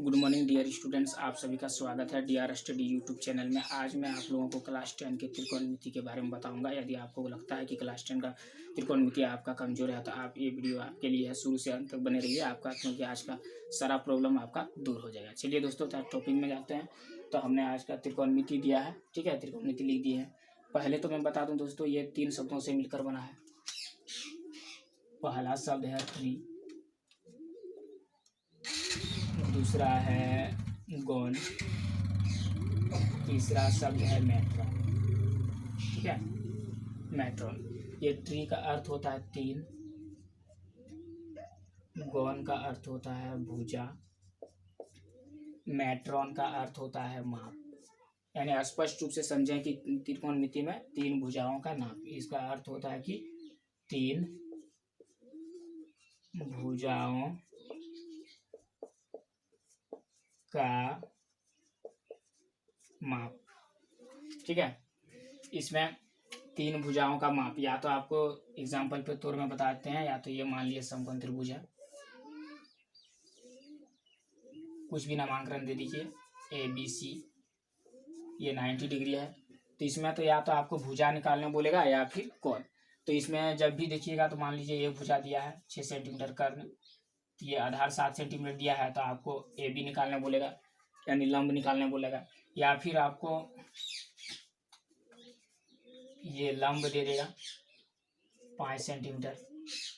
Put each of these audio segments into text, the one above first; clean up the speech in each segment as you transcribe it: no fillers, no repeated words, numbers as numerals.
Good morning dear students, आप सभी का स्वागत है डीआर स्टडी यूट्यूब चैनल में। आज मैं आप लोगों को क्लास 10 के त्रिकोणमिति के बारे में बताऊंगा। यदि आपको लगता है कि क्लास 10 का त्रिकोणमिति आपका कमजोर है तो आप ये वीडियो आपके लिए है, शुरू से अंत तक बने रहिए आपका, क्योंकि आज का सारा प्रॉब्लम आपका दूर हो जाएगा। चलिए दोस्तों, टॉपिक में जाते हैं। तो हमने आज का त्रिकोणमिति दिया है, ठीक है, त्रिकोणमिति लिख दी है। पहले तो मैं बता दूँ दोस्तों, ये 3 शब्दों से मिलकर बना है। पहला शब्द है ट्री, दूसरा है गॉन, तीसरा शब्द है मेट्रॉन। ठीक है, मेट्रॉन। ये ट्री का अर्थ होता है 3, गॉन का अर्थ होता है भुजा, मेट्रॉन का अर्थ होता है माप। यानी स्पष्ट रूप से समझें कि त्रिकोणमिति में 3 भुजाओं का नाप, इसका अर्थ होता है कि 3 भुजाओं का माप। ठीक है, इसमें 3 भुजाओं का माप या तो आपको एग्जाम्पल पे तौर में बताते हैं, या तो ये मान लिया समकोण त्रिभुज है, कुछ भी नामांकन दे दीजिए, ABC, ये 90 डिग्री है। तो इसमें तो या तो आपको भुजा निकालने बोलेगा या फिर कोण। तो इसमें जब भी देखिएगा तो मान लीजिए ये भुजा दिया है 6 सेंटीमीटर कर्ण, तो ये आधार 7 सेंटीमीटर दिया है, तो आपको AB निकालने बोलेगा, यानी लंब निकालने बोलेगा। या फिर आपको ये लंब दे देगा 5 सेंटीमीटर,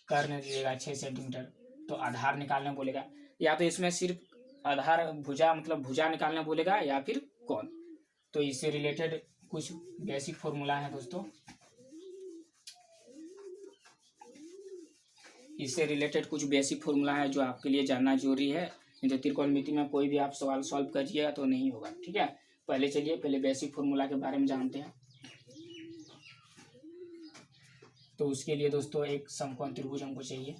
कर्ण दे देगा 6 सेंटीमीटर, तो आधार निकालने बोलेगा। या तो इसमें सिर्फ आधार भुजा मतलब भुजा निकालने बोलेगा या फिर कोण। तो इससे रिलेटेड कुछ बेसिक फॉर्मूला है दोस्तों, इससे रिलेटेड कुछ बेसिक फॉर्मूला है जो आपके लिए जानना जरूरी है। नहीं तो त्रिकोणमिति में कोई भी आप सवाल सॉल्व करिएगा तो नहीं होगा। ठीक है, पहले चलिए पहले बेसिक फॉर्मूला के बारे में जानते हैं। तो उसके लिए दोस्तों एक समकोण त्रिभुज हमको चाहिए।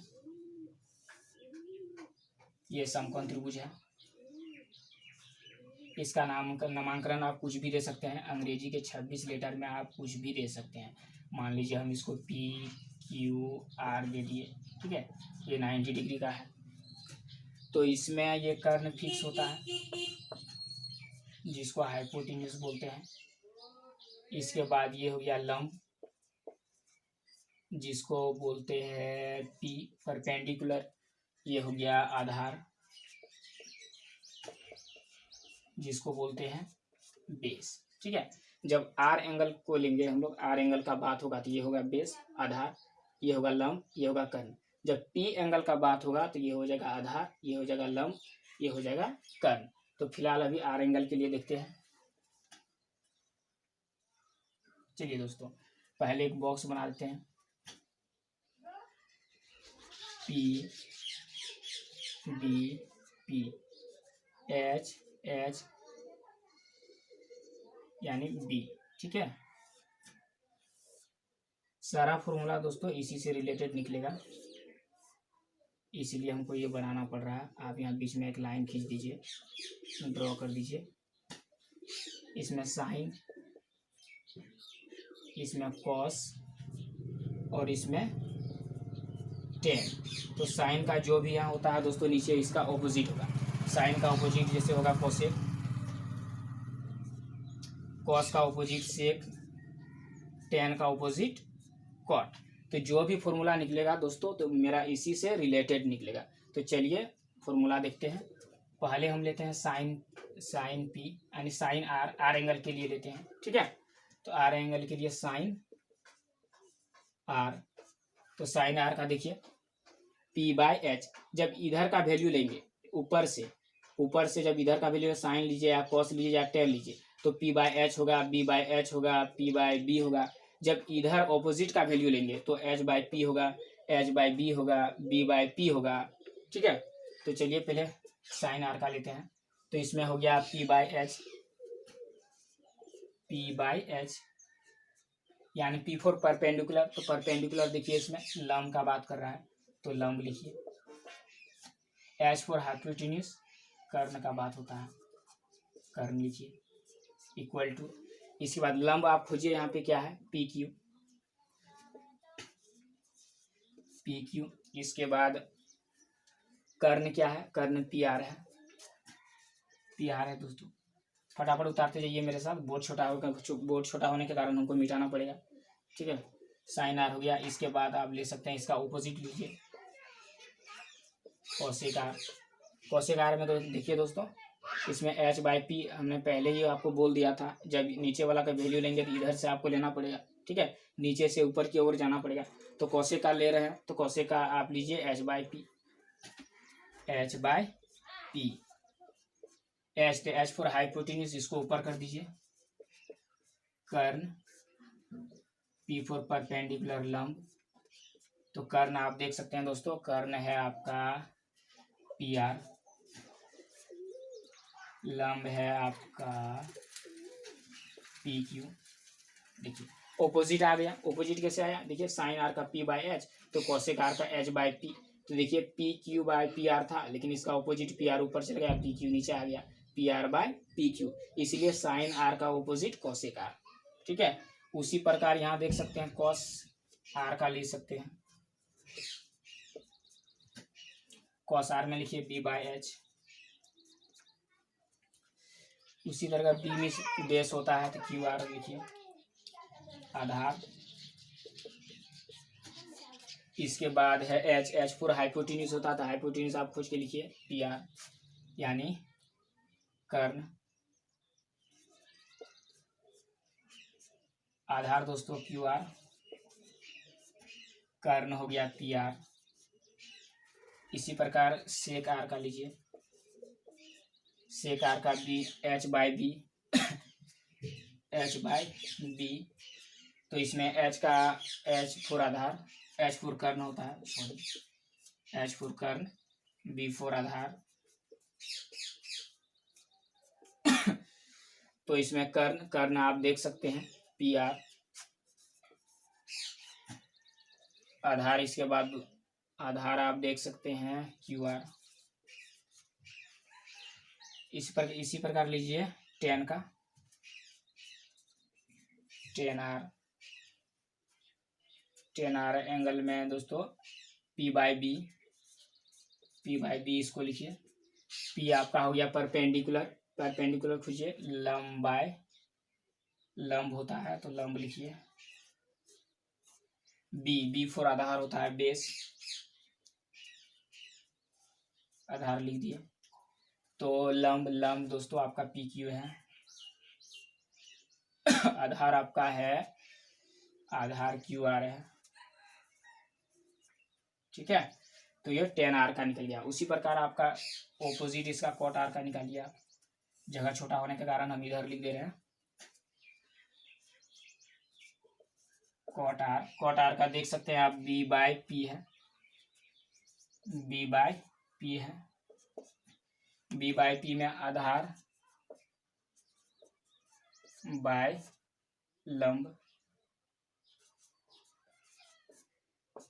ये समकोण त्रिभुज है, इसका नामांकन आप कुछ भी दे सकते हैं, अंग्रेजी के 26 लेटर में आप कुछ भी दे सकते हैं। मान लीजिए हम इसको PQR दे दिए। ठीक है, ये 90 डिग्री का है। तो इसमें ये कर्ण फिक्स होता है जिसको हाइपोटेन्यूज बोलते हैं। इसके बाद ये हो गया लंब जिसको बोलते हैं P, परपेंडिकुलर ये हो गया आधार जिसको बोलते हैं बेस। ठीक है, जब R एंगल को लेंगे हम लोग, R एंगल का बात होगा तो ये होगा बेस आधार, ये होगा लंब, ये होगा कर्ण। जब P एंगल का बात होगा तो ये हो जाएगा आधार, ये हो जाएगा लंब, ये हो जाएगा कर्ण। तो फिलहाल अभी R एंगल के लिए देखते हैं। चलिए दोस्तों, पहले एक बॉक्स बना देते हैं। P B P H H यानी B। ठीक है, सारा फॉर्मूला दोस्तों इसी से रिलेटेड निकलेगा, इसीलिए हमको ये बनाना पड़ रहा है। आप यहाँ बीच में एक लाइन खींच दीजिए, ड्रॉ कर दीजिए। इसमें साइन, इसमें कॉस और इसमें टेन। तो साइन का जो भी यहाँ होता है दोस्तों नीचे इसका ऑपोजिट होगा। साइन का ऑपोजिट जैसे होगा कोसेक, कॉस का ऑपोजिट सेक, टेन का ऑपोजिट कॉट। तो जो भी फॉर्मूला निकलेगा दोस्तों तो मेरा इसी से रिलेटेड निकलेगा। तो चलिए फॉर्मूला देखते हैं। पहले हम लेते हैं साइन P यानी साइन R एंगल के लिए लेते हैं। ठीक है, तो R एंगल के लिए साइन R, तो साइन R का देखिए P/H। जब इधर का वैल्यू लेंगे ऊपर से जब इधर का वैल्यू साइन लीजिए या कॉस लीजिए या टेन लीजिए तो P/H होगा, B/H होगा, P/B होगा। जब इधर ऑपोजिट का वैल्यू लेंगे तो H/P होगा, H/B होगा, B/P होगा। ठीक है, तो चलिए पहले साइन R का लेते हैं। तो इसमें हो गया P/H यानी P फॉर परपेंडिकुलर। तो परपेंडिकुलर देखिए इसमें लंब का बात कर रहा है तो लंब लिखिए। H फॉर हाइपोटेन्यूज, कर्ण का बात होता है, कर्ण लिखिए, इक्वल टू। इसके बाद लंब आप खोजिए, यहाँ पे क्या है PQ। इसके बाद कर्ण क्या है, कर्ण PR है। पी आर है दोस्तों। फटाफट उतारते जाइए मेरे साथ, बोर्ड छोटा होगा, बोर्ड छोटा होने के कारण हमको मिटाना पड़ेगा। ठीक है, साइन आर हो गया। इसके बाद आप ले सकते हैं इसका ऑपोजिट लीजिए, कॉसेक आर। कॉसेक आर में तो देखिए दोस्तों, इसमें एच बाई पी हमने पहले ही आपको बोल दिया था, जब नीचे वाला का वैल्यू लेंगे तो इधर से आपको लेना पड़ेगा। ठीक है, नीचे से ऊपर की ओर जाना पड़ेगा। तो कॉसेक आर ले रहे हैं तो कॉसेक आर आप लीजिए H by P, H by P. H for hypotenuse, इसको ऊपर कर दीजिए। कर्ण, पी फॉर परपेंडिकुलर लंब। तो कर्ण आप देख सकते हैं दोस्तों, कर्ण है आपका पी आर, लंब है आपका पी क्यू। देखिए ऑपोजिट आ गया। ऑपोजिट कैसे आया, देखिए साइन आर का पी बाई एच, तो कॉसेक आर का एच बाई पी। तो देखिए P Q by P R था, लेकिन इसका ऑपोजिट पी आर ऊपर चल गया, पी क्यू नीचे आ गया, P R by P Q. इसलिए साइन आर का ऑपोजिट कॉसेक आर। ठीक है, उसी प्रकार यहाँ देख सकते हैं कॉस आर का ले सकते हैं। कॉस आर में लिखिए बी बाई एच। उसी तरह बी में बेस होता है तो क्यू आर लिखिए, आधार। इसके बाद है एच, एच फॉर हाइपोटेन्यूज होता है तो हाइपोटेन्यूज आप खोज के लिखिए पी आर, यानी कर्ण। आधार दोस्तों क्यू आर, कर्ण हो गया पी आर। इसी प्रकार सेक आर का लीजिए, सेक आर का B, H by B, H by B. तो इसमें एच का एच फॉर आधार, एच फॉर कर्ण होता है, सॉरी, एच फॉर कर्ण, बी फॉर आधार। तो इसमें कर्ण, कर्ण आप देख सकते हैं पी आर, आधार। इसके बाद आधार आप देख सकते हैं क्यू आर। इसी प्रकार लीजिए टेन का, tan R. Tan R angle में दोस्तों P by B, P by B इसको लिखिए। पी आपका हो गया परपेंडिकुलर, परपेंडिकुलर खोजिए, लंब बाय लंब होता है तो लंब लिखिए। बी, बी फॉर आधार होता है, बेस, आधार लिख दिए। तो लंब, लंब दोस्तों आपका पी क्यू है। आधार आपका है, आधार क्यू आर है। ठीक है, तो ये टेन आर का निकल गया। उसी प्रकार आपका ऑपोजिट इसका कॉट आर का निकालिए आप। जगह छोटा होने के कारण हम इधर लिख दे रहे हैं कॉट आर। कॉट आर का देख सकते हैं आप बी बाई पी है, बी बाई पी है। बी बाई पी में आधार बाय लंब।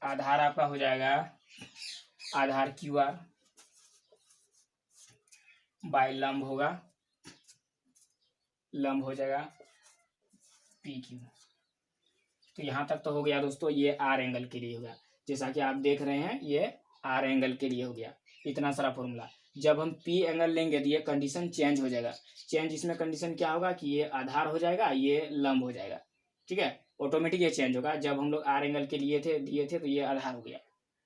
आधार आपका हो जाएगा आधार क्यू आर बाय लंब होगा, लंब हो जाएगा पी क्यू। तो यहाँ तक तो हो गया दोस्तों, ये आर एंगल के लिए हो गया। जैसा कि आप देख रहे हैं ये आर एंगल के लिए हो गया, इतना सारा फॉर्मूला। जब हम पी एंगल लेंगे तो ये कंडीशन चेंज हो जाएगा। चेंज इसमें कंडीशन क्या होगा कि ये आधार हो जाएगा, ये लंब हो जाएगा। ठीक है, ऑटोमेटिक ये चेंज होगा। जब हम लोग आर एंगल के लिए दिए थे तो ये आधार हो गया।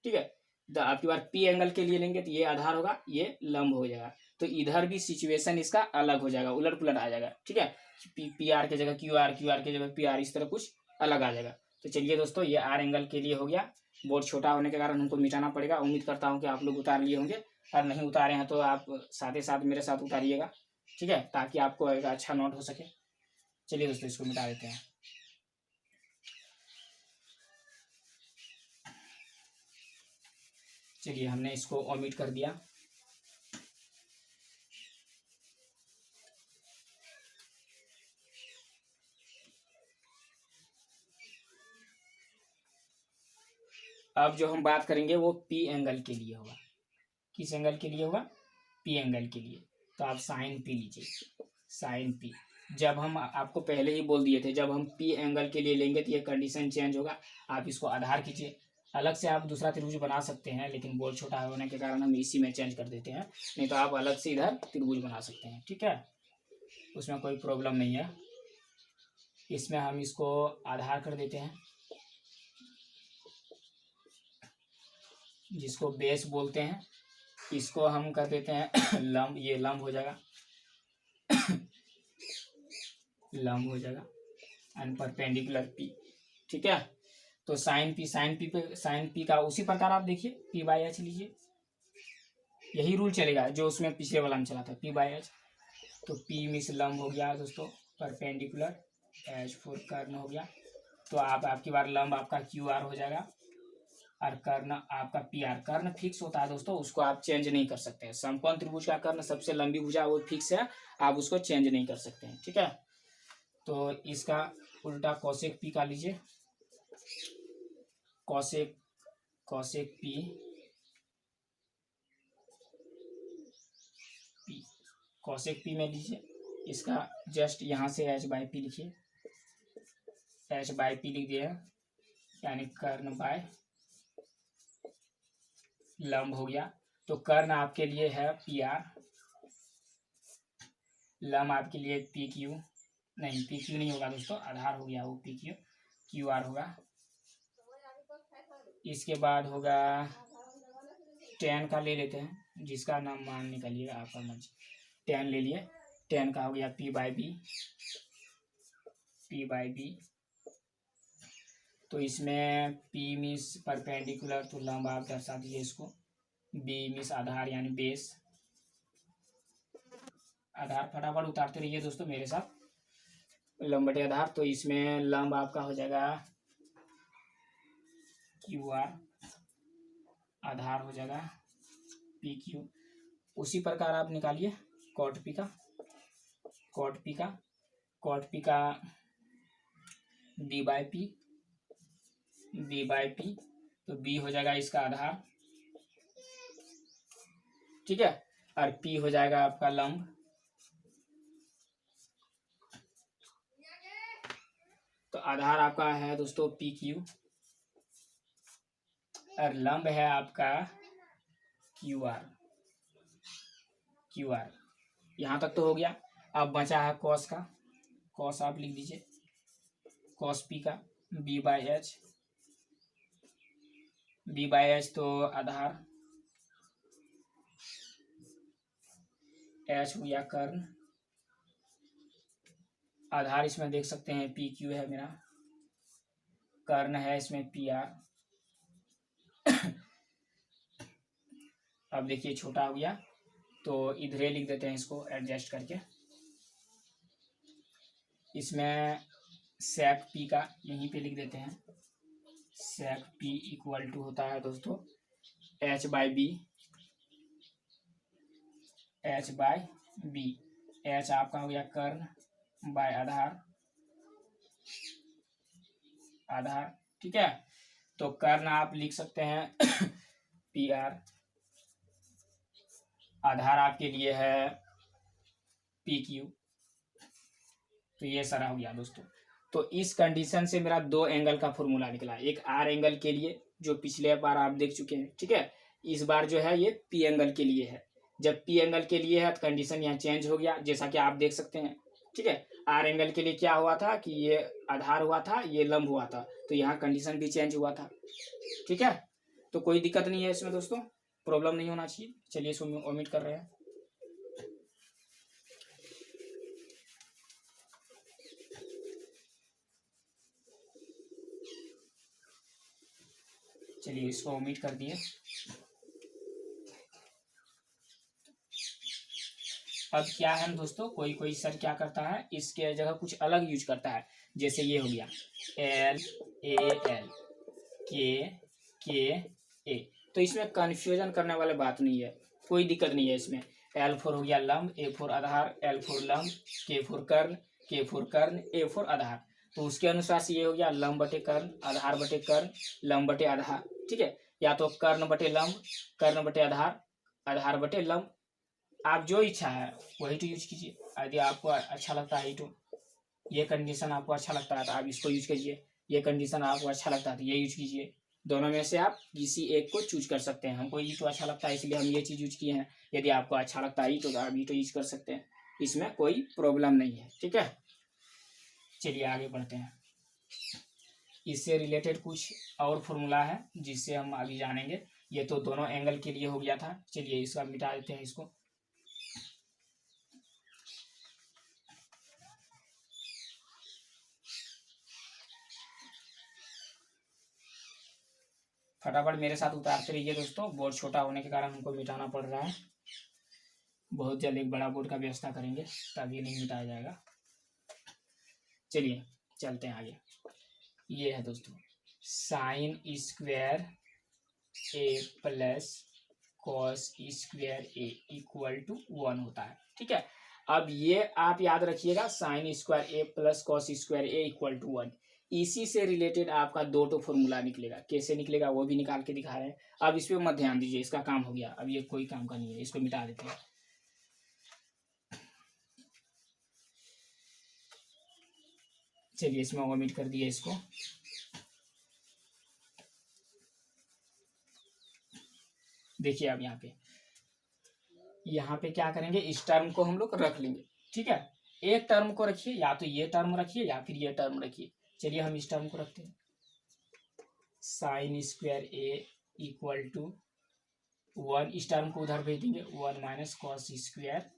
ठीक है, तो आपकी बार पी एंगल के लिए लेंगे तो ये आधार होगा, ये लंब हो जाएगा। तो इधर भी सिचुएशन इसका अलग हो जाएगा, उलट पुलट आ जाएगा। ठीक है, पी आर की जगह क्यू आर, क्यू आर की जगह पी आर, इस तरह कुछ अलग आ जाएगा। तो चलिए दोस्तों, ये आर एंगल के लिए हो गया। बोर्ड छोटा होने के कारण हमको मिटाना पड़ेगा। उम्मीद करता हूँ कि आप लोग उतार लिए होंगे, और नहीं उतारे हैं तो आप साथ ही साथ मेरे साथ उतारिएगा। ठीक है, ताकि आपको एक अच्छा नोट हो सके। चलिए दोस्तों, इसको मिटा देते हैं। चलिए, हमने इसको ओमिट कर दिया। अब जो हम बात करेंगे वो पी एंगल के लिए होगा। किस एंगल के लिए होगा? पी एंगल के लिए। तो आप साइन पी लीजिए, साइन पी। जब हम आपको पहले ही बोल दिए थे, जब हम पी एंगल के लिए लेंगे तो ये कंडीशन चेंज होगा। आप इसको आधार कीजिए, अलग से आप दूसरा त्रिभुज बना सकते हैं, लेकिन बोर्ड छोटा होने के कारण हम इसी में चेंज कर देते हैं, नहीं तो आप अलग से इधर त्रिभुज बना सकते हैं। ठीक है, उसमें कोई प्रॉब्लम नहीं है। इसमें हम इसको आधार कर देते हैं, जिसको बेस बोलते हैं। इसको हम कर देते हैं लंब, ये लंब हो जाएगा लंब हो जाएगा एंड परपेंडिकुलर पी। ठीक है, तो साइन पी का उसी प्रकार आप देखिए पी बाई एच लीजिए, यही रूल चलेगा जो उसमें पिछले वाला में चला था, पी बाई एच। तो पी मिस लंब हो गया दोस्तों, परपेंडिकुलर, एच फोर कर्ण हो गया। तो आप आपकी बार लंब आपका क्यू आर हो जाएगा और कर्ण आपका पी आर। कर्ण फिक्स होता है दोस्तों, उसको आप चेंज नहीं कर सकते हैं। समकोण त्रिभुज का कर्ण सबसे लंबी भुजा वो फिक्स है, आप उसको चेंज नहीं कर सकते हैं। ठीक है, तो इसका उल्टा कॉसेक पी का लीजिए, कॉसेक पी कॉसेक पी में लीजिए, इसका जस्ट यहाँ से एच बाई पी लिखिए, एच बाई पी लिख दिया, यानी कर्ण बाय लंब हो गया। तो कर्ण आपके लिए है पी आर, लंब आपके लिए पी क्यू, नहीं पी क्यू नहीं होगा दोस्तों, आधार हो गया वो, पी क्यू, क्यू आर होगा। इसके बाद होगा टेन का ले लेते हैं, जिसका नाम मान निकालिएगा आपका मर्जी। टेन ले लिए, टेन का हो गया पी बाई बी। तो इसमें पी मिस परपेंडिकुलर, तो लंब आप दर्शा दीजिए इसको, बी मिस आधार यानी बेस। आधार फटाफट उतारते रहिए दोस्तों मेरे साथ, लंब बटे आधार। तो इसमें लंब आपका हो जाएगा क्यू आर, आधार हो जाएगा पी क्यू। उसी प्रकार आप निकालिए कॉट पी का बी बाई पी, तो बी हो जाएगा इसका आधार। ठीक है, और पी हो जाएगा आपका लंब। तो आधार आपका है दोस्तों पी क्यू और लंब है आपका क्यू आर। यहाँ तक तो हो गया। अब बचा है कॉस का, कॉस आप लिख दीजिए, कॉस पी का बी बाई एच, तो आधार, एच हो गया कर्ण, आधार इसमें देख सकते हैं पी क्यू है मेरा, कर्ण है इसमें पी आर। अब देखिए छोटा हो गया, तो इधर लिख देते हैं इसको एडजस्ट करके। इसमें सेक पी का यहीं पे लिख देते हैं, सेक पी इक्वल टू होता है दोस्तों एच बाई बी। एच आपका हो गया कर्ण बाय आधार। ठीक है, तो कर्ण आप लिख सकते हैं पी आर, आधार आपके लिए है पी क्यू। तो ये सारा हो गया दोस्तों। तो इस कंडीशन से मेरा दो एंगल का फॉर्मूला निकला, एक आर एंगल के लिए जो पिछले बार आप देख चुके हैं। ठीक है, इस बार जो है ये पी एंगल के लिए है। जब पी एंगल के लिए है तो कंडीशन यहाँ चेंज हो गया, जैसा कि आप देख सकते हैं। ठीक है, आर एंगल के लिए क्या हुआ था कि ये आधार हुआ था, ये लंब हुआ था, तो यहाँ कंडीशन भी चेंज हुआ था। ठीक है, तो कोई दिक्कत नहीं है इसमें दोस्तों, प्रॉब्लम नहीं होना चाहिए। चलिए इसको ओमिट कर रहे हैं। चलिए इसको ओमिट कर दिए। अब क्या है दोस्तों, कोई सर क्या करता है, इसके जगह कुछ अलग यूज करता है। जैसे ये हो गया एल के ए, तो इसमें कंफ्यूजन करने वाली बात नहीं है, कोई दिक्कत नहीं है इसमें। L4 हो गया लंब, A4 आधार, L4 लंब, K4 कर्ण, A4 आधार। तो उसके अनुसार से ये हो गया लंब बटे कर्ण, आधार बटे कर्ण, लंब बटे आधार। ठीक है, या तो कर्ण बटे लंब, कर्ण बटे आधार, आधार बटे लंब, आप जो इच्छा है वही तो यूज कीजिए। यदि आपको अच्छा लगता है तो ये कंडीशन आपको अच्छा लगता है तो आप इसको यूज कीजिए, ये कंडीशन आपको अच्छा लगता है तो ये यूज कीजिए। दोनों में से आप किसी एक को चूज कर सकते हैं। हमको ई टू अच्छा लगता है इसलिए हम ये चीज़ यूज किए हैं। यदि आपको अच्छा लगता है ई तो आप ई टू यूज कर सकते हैं, इसमें कोई प्रॉब्लम नहीं है। ठीक है, चलिए आगे बढ़ते हैं। इससे रिलेटेड कुछ और फॉर्मूला है जिससे हम अभी जानेंगे। ये तो दोनों एंगल के लिए हो गया था। चलिए इसका मिटा देते हैं इसको। फटाफट मेरे साथ उतारते रहिए दोस्तों, बोर्ड छोटा होने के कारण हमको मिटाना पड़ रहा है। बहुत जल्द एक बड़ा बोर्ड का व्यवस्था करेंगे तभी नहीं मिटाया जाएगा। चलिए चलते हैं आगे। ये है दोस्तों sine square A plus cos square A equal to 1 होता है। ठीक है, अब ये आप याद रखिएगा, sine square A plus cos square A equal to 1। इसी से रिलेटेड आपका दो तो फॉर्मूला निकलेगा। कैसे निकलेगा वो भी निकाल के दिखा रहे हैं। अब इस पे मत ध्यान दीजिए, इसका काम हो गया। अब ये कोई काम का नहीं है, इसको मिटा देते हैं। चलिए इसमें ओमिट कर दिए इसको। देखिए अब यहाँ पे क्या करेंगे, इस टर्म को हम लोग रख लेंगे। ठीक है, एक टर्म को रखिए, या तो ये टर्म रखिए या फिर ये टर्म रखिए। चलिए हम इस टर्म को रखते हैं, sine square A equal to 1। इस टर्म को उधर भेज देंगे, 1 माइनस कॉस स्क्वायर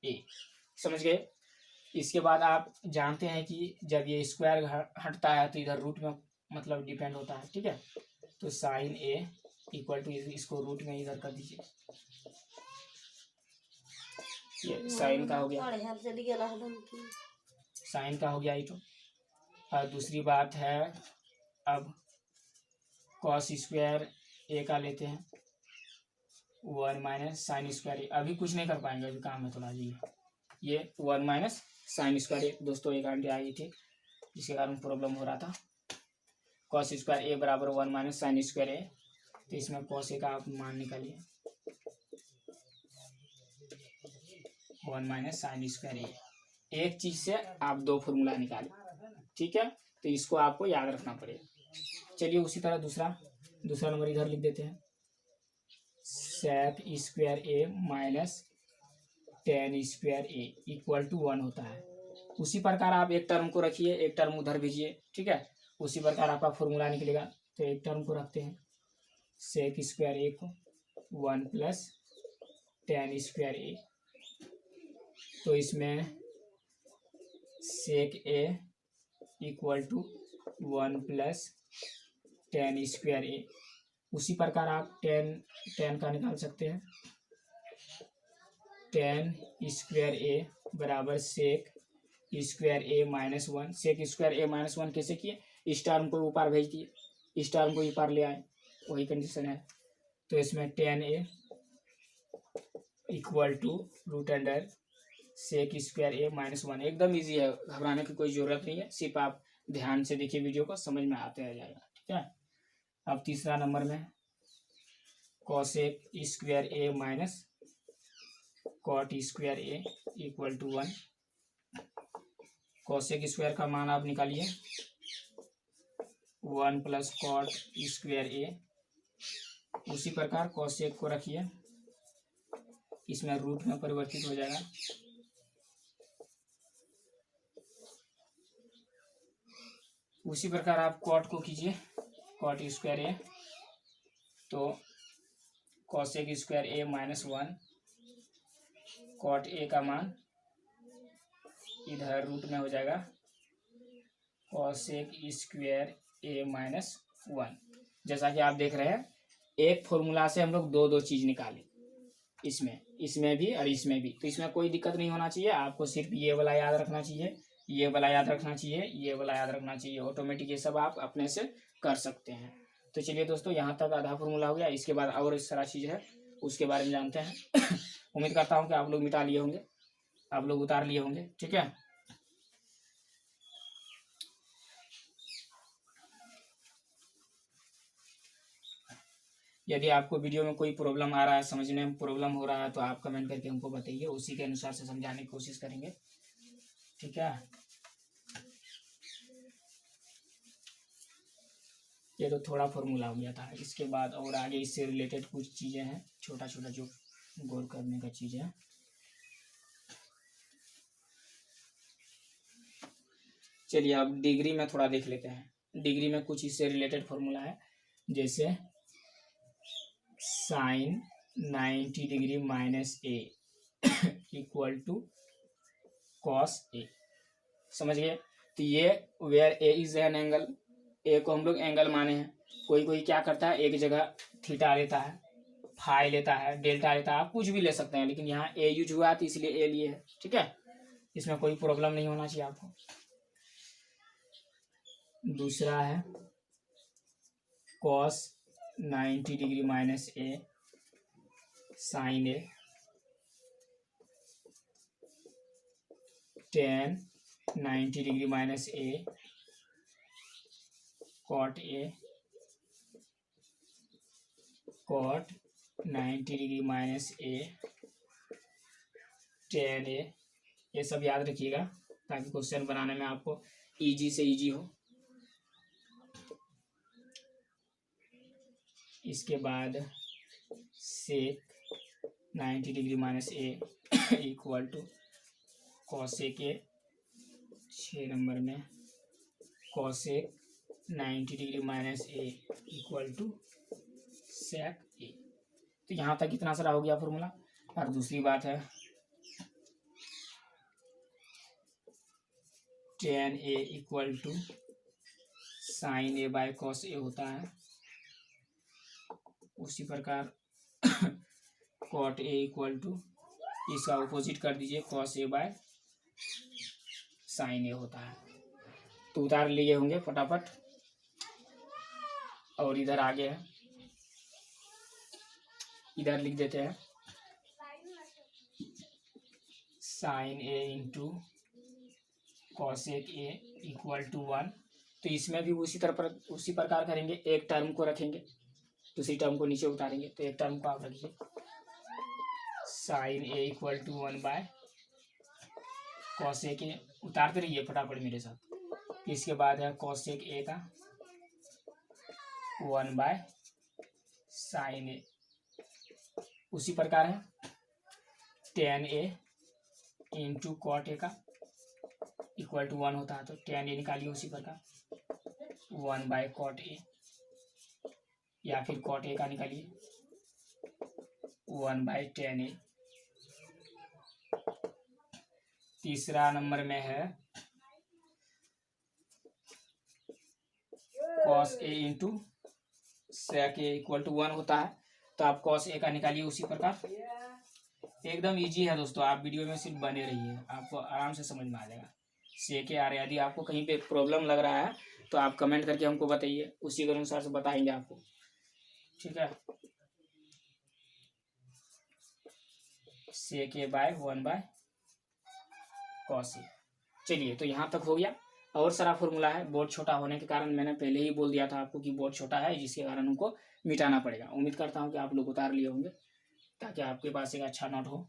ए। समझ गए। इसके बाद आप जानते हैं कि जब ये स्क्वायर हटता है तो इधर रूट में मतलब डिपेंड होता है। ठीक है, तो साइन ए इक्वल टू, इसको रूट में इधर कर दीजिए। ये साइन का हो गया, साइन का हो गया ये तो। और दूसरी बात है, अब कॉस स्क्वायर ए का लेते हैं, 1 माइनस साइन स्क्वायर ए। अभी कुछ नहीं कर पाएंगे, अभी काम है थोड़ा जी। ये 1 माइनस साइन स्क्वायर ए। दोस्तों एक आंटी आई थी जिसके कारण प्रॉब्लम हो रहा था। कॉस स्क्वायर ए बराबर 1 माइनस साइन स्क्वायर ए। तो इसमें कॉस ए का आप मान निकालिए, 1 माइनस साइन स्क्वायर ए। एक चीज से आप दो फॉर्मूला निकालें। ठीक है, तो इसको आपको याद रखना पड़ेगा। चलिए उसी तरह दूसरा नंबर इधर लिख देते हैं, sec square A minus tan square A equal to 1 होता है। उसी प्रकार आप एक टर्म को रखिए, एक टर्म उधर भेजिए। ठीक है, उसी प्रकार आपका फॉर्मूला निकलेगा। तो एक टर्म को रखते हैं, सेक स्क्वायर ए को 1 प्लस टेन स्क्वायर ए। तो इसमें sec A equal to 1 plus tan square A. उसी प्रकार आप टेन का निकाल सकते हैं, टेन स्क्वायर ए बराबर सेक square A minus 1। Sec square A minus 1 कैसे किए, इस टर्म को ऊपर भेज दिए, इस टर्म को ऊपर ले आए, वही कंडीशन है। तो इसमें tan A equal to root under sec square A minus 1। एकदम इजी है, घबराने की कोई जरूरत नहीं है। सिर्फ आप ध्यान से देखिए वीडियो को, समझ में आते रह जाएगा। ठीक है, अब तीसरा नंबर में cosec square A minus cot square A equal to 1। Cosec square का मान आप निकालिए, 1 प्लस कॉट स्क्वायर ए। उसी प्रकार कॉसेक को रखिए, इसमें रूट में परिवर्तित हो जाएगा। उसी प्रकार आप कॉट को कीजिए, कॉट स्क्वायर ए। तो cosec square A minus 1, cot A का मान इधर रूट में हो जाएगा, कॉसेक स्क्वायर ए माइनस 1। जैसा कि आप देख रहे हैं, एक फॉर्मूला से हम लोग दो चीज निकाले, इसमें भी और इसमें भी। तो इसमें कोई दिक्कत नहीं होना चाहिए। आपको सिर्फ ये वाला याद रखना चाहिए, ये वाला याद रखना चाहिए, ये वाला याद रखना चाहिए। ऑटोमेटिक ये सब आप अपने से कर सकते हैं। तो चलिए दोस्तों, यहाँ तक आधा फॉर्मूला हो गया। इसके बाद और सारा चीज़ है, उसके बारे में जानते हैं। उम्मीद करता हूँ कि आप लोग मिटा लिए होंगे, आप लोग उतार लिए होंगे। ठीक है, यदि आपको वीडियो में कोई प्रॉब्लम आ रहा है, समझने में प्रॉब्लम हो रहा है, तो आप कमेंट करके हमको बताइए, उसी के अनुसार से समझाने की कोशिश करेंगे। ठीक है, ये तो थोड़ा फॉर्मूला हो गया था। इसके बाद और आगे इससे रिलेटेड कुछ चीज़ें हैं, छोटा छोटा जो गौर करने का चीज़ है। चलिए अब डिग्री में थोड़ा देख लेते हैं। डिग्री में कुछ इससे रिलेटेड फॉर्मूला है, जैसे sine 90 degree minus A equal to cos A. समझ गए? तो ये where A is an angle, A को हम लोग एंगल माने हैं। कोई कोई क्या करता है, एक जगह थीटा लेता है, फाई लेता है, डेल्टा लेता है, आप कुछ भी ले सकते हैं, लेकिन यहाँ ए यूज हुआ है तो इसलिए ए लिए है। ठीक है, इसमें कोई प्रॉब्लम नहीं होना चाहिए आपको। दूसरा है cos 90 degree minus A sine A tan 90 degree minus A cot A cot 90 degree minus A tan A. ये सब याद रखिएगा ताकि क्वेश्चन बनाने में आपको इजी से इजी हो। इसके बाद sec 90 degree minus A equal to cosec A. 6 number में cosec 90 degree minus A equal to sec A. तो यहाँ तक इतना सारा हो गया फॉर्मूला। और दूसरी बात है tan A equal to sine A by cos A होता है। उसी प्रकार कॉट ए इक्वल टू, इसका अपोजिट कर दीजिए, cos A by sine A होता है। तो उतार लिए होंगे फटाफट। और इधर आगे है, इधर लिख देते हैं sine A into cosec A equal to 1। तो इसमें भी उसी प्रकार करेंगे। एक टर्म को रखेंगे, दूसरी टर्म को नीचे उतारेंगे। तो एक टर्म को आप रखिए sine A equal to 1 by cosec A. उतारते रहिए फटाफट मेरे साथ। इसके बाद है कॉसेक ए का 1 बाय साइन ए। उसी प्रकार है tan A into cot A का इक्वल टू 1 होता है। तो टेन ए निकालिए उसी प्रकार 1 बाय कॉट ए, या फिर कॉट ए का निकालिए 1 बाय टेन ए। तीसरा नंबर में है cos A into sec A equal to 1 होता है। तो आप कॉस ए का निकालिए उसी प्रकार। एकदम इजी है दोस्तों, आप वीडियो में सिर्फ बने रहिए, आपको आराम से समझ में आ जाएगा। सेक ए आ रहा है, यदि आपको कहीं पे प्रॉब्लम लग रहा है तो आप कमेंट करके हमको बताइए, उसी के अनुसार से बताएंगे आपको। ठीक है, सेक ए बाय 1 बाय कॉस ए। चलिए तो यहाँ तक हो गया। और सारा फॉर्मूला है, बोर्ड छोटा होने के कारण मैंने पहले ही बोल दिया था आपको कि बोर्ड छोटा है, जिसके कारण उनको मिटाना पड़ेगा। उम्मीद करता हूँ कि आप लोग उतार लिए होंगे ताकि आपके पास एक अच्छा नोट हो।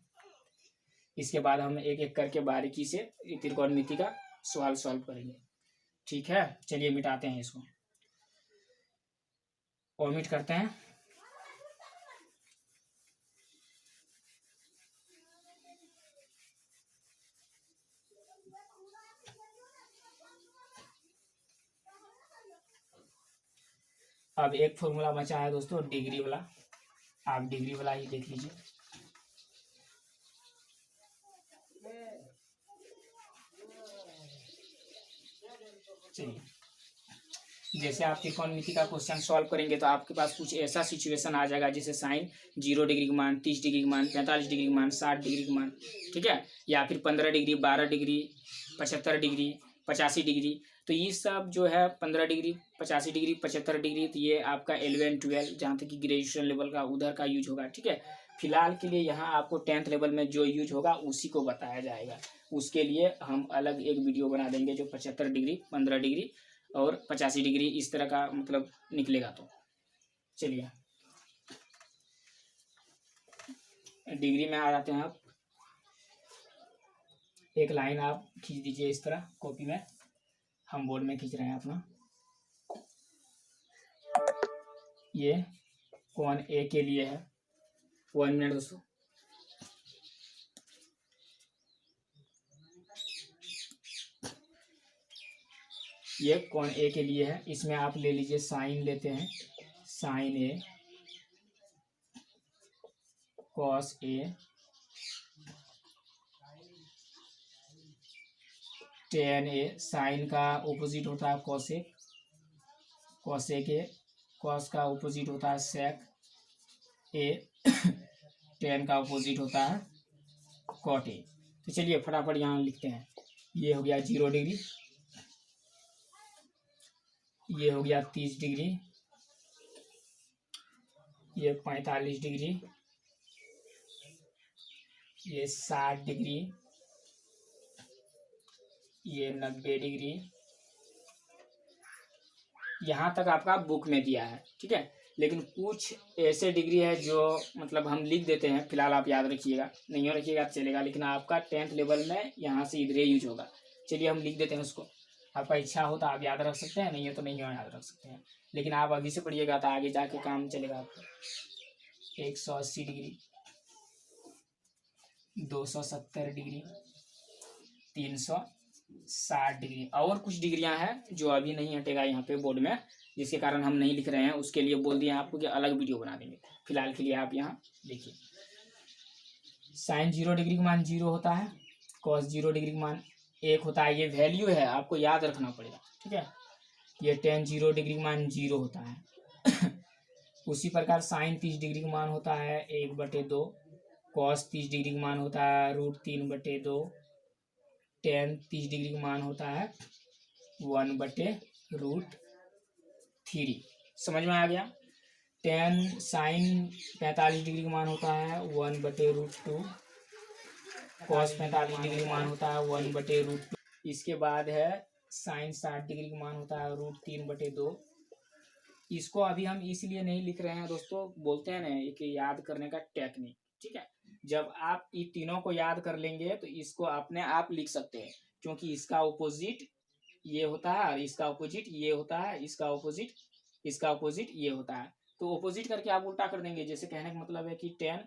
इसके बाद हम एक एक करके बारीकी से त्रिकोणमिति का सवाल सॉल्व करेंगे। ठीक है, चलिए मिटाते हैं इसको, ओमिट करते हैं। अब एक फॉर्मूला बचा है दोस्तों डिग्री वाला, आप डिग्री वाला ही देख लीजिए। चलिए, जैसे आप त्रिकोणमिति का क्वेश्चन सॉल्व करेंगे तो आपके पास कुछ ऐसा सिचुएशन आ जाएगा जैसे साइन 0 डिग्री का मान, 30 डिग्री का मान, 45 डिग्री का मान, 60 डिग्री का मान। ठीक है, या फिर 15 डिग्री, 12 डिग्री, 75 डिग्री, 85 डिग्री। तो ये सब जो है 15 डिग्री, 85 डिग्री, 75 डिग्री, तो ये आपका 11, 12 जहाँ तक कि ग्रेजुएशन लेवल का उधर का यूज होगा। ठीक है, फिलहाल के लिए यहाँ आपको 10th लेवल में जो यूज होगा उसी को बताया जाएगा। उसके लिए हम अलग एक वीडियो बना देंगे जो 75 डिग्री, 15 डिग्री और 85 डिग्री इस तरह का मतलब निकलेगा। तो चलिए डिग्री में आ जाते हैं। आप एक लाइन आप खींच दीजिए इस तरह कॉपी में, हम बोर्ड में खींच रहे हैं अपना। ये कॉन ए के लिए है। 1 मिनट दोस्तों। ये कॉन ए के लिए है। इसमें आप ले लीजिए साइन लेते हैं, sine A cos A tan A. Sign का ऑपोजिट होता है कॉसेक, कॉसेक ए। कॉस का ऑपोजिट होता है सेक ए। टेन का ऑपोजिट होता है कॉट ए। तो चलिए फटाफट यहाँ लिखते हैं। ये हो गया 0 डिग्री, ये हो गया 30 डिग्री, ये 45 डिग्री, ये 60 डिग्री, ये 90 डिग्री। यहाँ तक आपका बुक में दिया है, ठीक है। लेकिन कुछ ऐसे डिग्री है जो मतलब हम लिख देते हैं, फिलहाल आप याद रखिएगा, नहीं रखिएगा चलेगा, लेकिन आपका 10th लेवल में यहाँ से इधर यूज होगा। चलिए हम लिख देते हैं उसको। आपका इच्छा हो तो आप याद रख सकते हैं, नहीं हो तो नहीं याद रख सकते हैं, लेकिन आप अभी से पढ़िएगा तो आगे जाके काम चलेगा आपको। 180 डिग्री, 270 डिग्री, 360 डिग्री। और कुछ डिग्रियां हैं जो अभी नहीं हटेगा यहाँ पे बोर्ड में, जिसके कारण हम नहीं लिख रहे हैं। उसके लिए बोल दिए आपको कि अलग वीडियो बना देंगे। फिलहाल के लिए आप यहाँ देखिए। साइन 0 डिग्री का मान 0 होता है, कॉस 0 डिग्री का मान 1 होता है। ये वैल्यू है, आपको याद रखना पड़ेगा, ठीक है। ये टेन 0 डिग्री का मान 0 होता है। उसी प्रकार साइन 30 डिग्री का मान होता है 1/2, कॉस 30 डिग्री का मान होता है √3/2, टेन 30 डिग्री का मान होता है 1/√3। समझ में आ गया। टेन साइन 45 डिग्री का मान होता है 1/√2, कॉस 45 डिग्री का मान होता है 1/√2। इसके बाद है साइन 60 डिग्री का मान होता है √3/2। इसको अभी हम इसलिए नहीं लिख रहे हैं दोस्तों, बोलते हैं ना कि याद करने का टेक्निक, ठीक है। जब आप इन तीनों को याद कर लेंगे तो इसको अपने आप लिख सकते हैं, क्योंकि इसका ऑपोजिट ये होता है और इसका ऑपोजिट ये होता है, इसका ऑपोजिट ये होता है। तो ऑपोजिट करके आप उल्टा कर देंगे। जैसे कहने का मतलब है कि टेन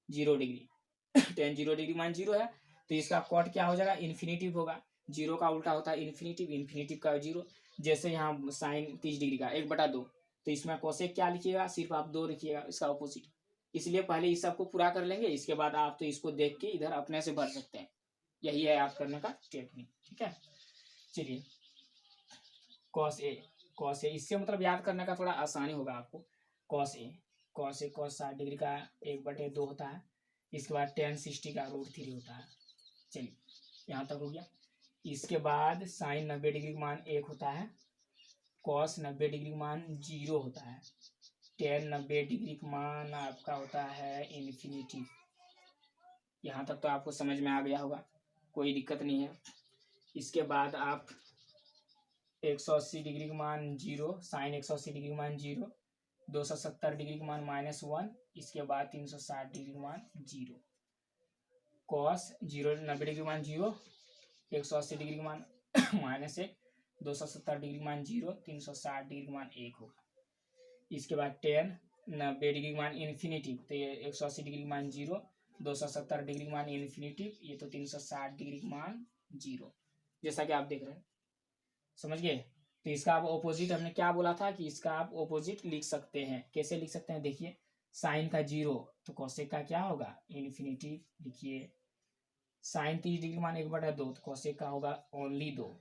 0 डिग्री, टेन 0 डिग्री मान 0 है, तो इसका कॉट क्या हो जाएगा, इन्फिनेटिव होगा। 0 का उल्टा होता है इन्फिनेटिव, इन्फिनेटिव का 0। जैसे यहाँ साइन 30 डिग्री का 1/2, तो इसमें कोसेक क्या लिखिएगा, सिर्फ आप 2 लिखिएगा, इसका ऑपोजिट। इसलिए पहले इस सबको पूरा कर लेंगे, इसके बाद आप तो इसको देख के इधर अपने से भर सकते हैं। यही है याद करने का टेक्निक, ठीक है। चलिए कॉस ए, इससे मतलब याद करने का थोड़ा आसानी होगा आपको। कॉस ए कॉस 60 डिग्री का 1/2 होता है। इसके बाद टेन 60 का √3 होता है। चलिए यहाँ तक हो गया। इसके बाद साइन 90 डिग्री का मान 1 होता है, कॉस 90 डिग्री का मान 0 होता है, टेन 90 डिग्री का मान आपका होता है इन्फिनिटी। यहाँ तक तो आपको समझ में आ गया होगा, कोई दिक्कत नहीं है। इसके बाद आप 180 डिग्री का मान 0, साइन 180 डिग्री का मान 0, 270 डिग्री का मान -1, इसके बाद 360 डिग्री का मान 0, कॉस 90 डिग्री का मान 0, 180 डिग्री का मान -1, 270 डिग्री का मान 0, 360 डिग्री का मान 1 होगा। इसके बाद टेन 90 डिग्री का मान इन्फिनिटी, तो ये 180 डिग्री का मान 0, 270 डिग्री का मान इन्फिनिटी, ये तो 360 डिग्री का मान 0, जैसा कि आप देख रहे हैं। समझ गए। तो इसका आप ऑपोजिट, हमने क्या बोला था कि इसका आप ऑपोजिट लिख सकते हैं। कैसे लिख सकते हैं, देखिए साइन का 0 तो कोसेक का क्या होगा, इन्फिनिटी लिखिए। साइन 30 डिग्री मान 1/2, तो कोसेक का होगा ओनली 2।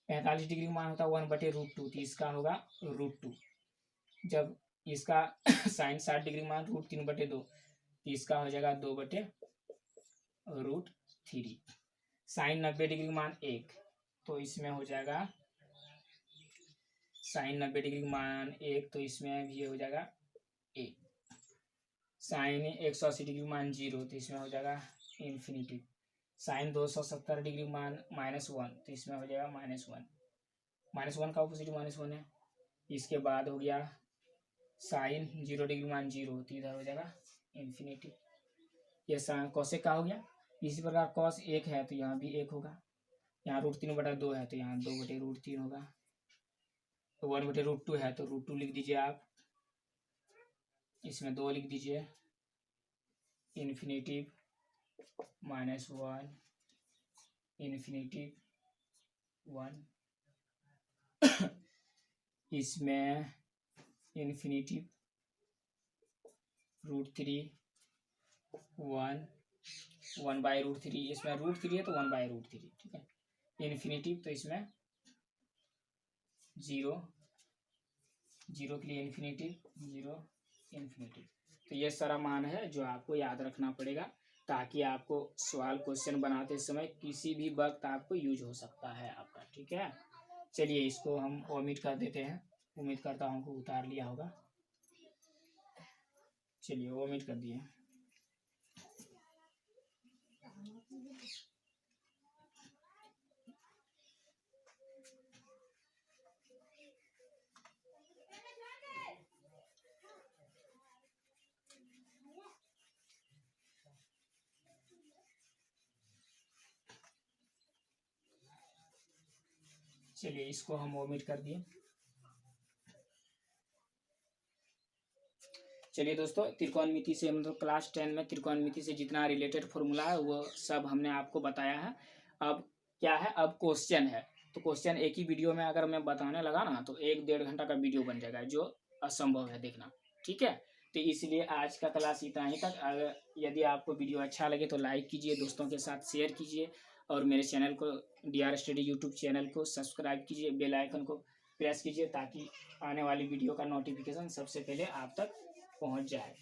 45 डिग्री मान होता है 1/√2, तो इसका होगा √2। जब इसका साइन 60 डिग्री मान √3/2, तो इसका हो जाएगा 2/√3। साइन 90 डिग्री मान 1, तो इसमें हो जाएगा साइन 90 डिग्री मान 1, तो इसमें भी हो जाएगा 1। साइन 180 डिग्री मान 0, तो इसमें हो जाएगा इन्फिनिटी। साइन 270 डिग्री मान -1, तो इसमें हो जाएगा -1। -1 का ऑपोजिट -1 है। इसके बाद हो गया साइन 0 डिग्री मान 0, तो इधर हो जाएगा इन्फिनिटी। ये साइन कोसेक का हो गया। इसी प्रकार कॉस 1 है तो यहाँ भी 1 होगा। यहाँ √3/2 है तो यहाँ 2/√3 होगा। तो 1/√2 है तो √2 लिख दीजिए आप। इसमें 2 लिख दीजिए, इन्फिनेटिव -1 इन्फिनेटिव 1 इसमें इन्फिनेटिव √3 1 1/√3, इसमें √3 है तो 1/√3, ठीक है। इन्फिनेटिव तो इसमें 0 के लिए इन्फिनेटिव 0 इन्फिनेटिव। तो ये सारा मान है जो आपको याद रखना पड़ेगा, ताकि आपको सवाल क्वेश्चन बनाते समय किसी भी वक्त आपको यूज हो सकता है आपका, ठीक है। चलिए इसको हम ओमिट कर देते हैं, उम्मीद करता हूँ को उतार लिया होगा। चलिए ओमिट कर दिए। चलिए इसको हम ओमिट कर दिए। चलिए दोस्तों, त्रिकोणमिति से मतलब क्लास 10 में त्रिकोणमिति से जितना रिलेटेड फॉर्मूला है वो सब हमने आपको बताया है। अब क्या है, अब क्वेश्चन है। तो क्वेश्चन एक ही वीडियो में अगर मैं बताने लगा ना तो 1-1.5 घंटा का वीडियो बन जाएगा, जो असंभव है देखना, ठीक है। तो इसलिए आज का क्लास इतना ही तक। अगर यदि आपको वीडियो अच्छा लगे तो लाइक कीजिए, दोस्तों के साथ शेयर कीजिए, और मेरे चैनल को DR स्टडी यूट्यूब चैनल को सब्सक्राइब कीजिए, बेल आइकन को प्रेस कीजिए, ताकि आने वाली वीडियो का नोटिफिकेशन सबसे पहले आप तक पहुंच जाए।